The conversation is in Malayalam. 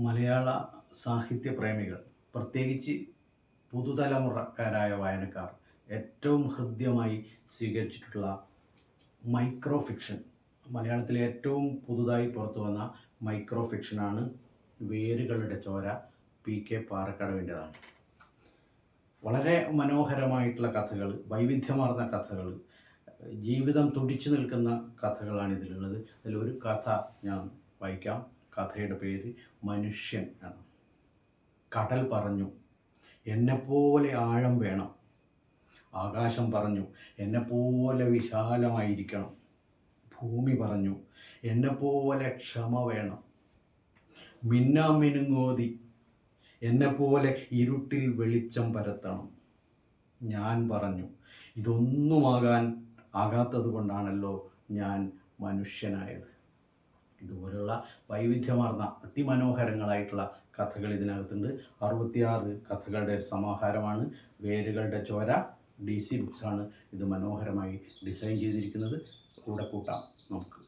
മലയാള സാഹിത്യ പ്രേമികൾ, പ്രത്യേകിച്ച് പുതുതലമുറക്കാരായ വായനക്കാർ ഏറ്റവും ഹൃദ്യമായി സ്വീകരിച്ചിട്ടുള്ള മൈക്രോ ഫിക്ഷൻ, മലയാളത്തിലെ ഏറ്റവും പുതുതായി പുറത്തു വന്ന മൈക്രോ ഫിക്ഷനാണ് വേരുകളുടെ ചോര. PK പാറക്കടവിൻ്റെതാണ്. വളരെ മനോഹരമായിട്ടുള്ള കഥകൾ, വൈവിധ്യമാർന്ന കഥകൾ, ജീവിതം തുടിച്ചു നിൽക്കുന്ന കഥകളാണ് ഇതിലുള്ളത്. അതിലൊരു കഥ ഞാൻ വായിക്കാം. കഥയുടെ പേര് മനുഷ്യൻ ആണ്. കടൽ പറഞ്ഞു, എന്നെപ്പോലെ ആഴം വേണം. ആകാശം പറഞ്ഞു, എന്നെപ്പോലെ വിശാലമായിരിക്കണം. ഭൂമി പറഞ്ഞു, എന്നെപ്പോലെ ക്ഷമ വേണം. മിന്നാമിനുങ്ങോതി, എന്നെപ്പോലെ ഇരുട്ടിൽ വെളിച്ചം പരത്തണം. ഞാൻ പറഞ്ഞു, ഇതൊന്നുമാകാൻ ആകാത്തത് കൊണ്ടാണല്ലോ ഞാൻ മനുഷ്യനായത്. ഇതുപോലുള്ള വൈവിധ്യമാർന്ന അതിമനോഹരങ്ങളായിട്ടുള്ള കഥകൾ ഇതിനകത്തുണ്ട്. 66 കഥകളുടെ ഒരു സമാഹാരമാണ് വേരുകളുടെ ചോര. DC ബുക്സാണ് ഇത് മനോഹരമായി ഡിസൈൻ ചെയ്തിരിക്കുന്നത്. കൂടെ കൂട്ടാം നമുക്ക്.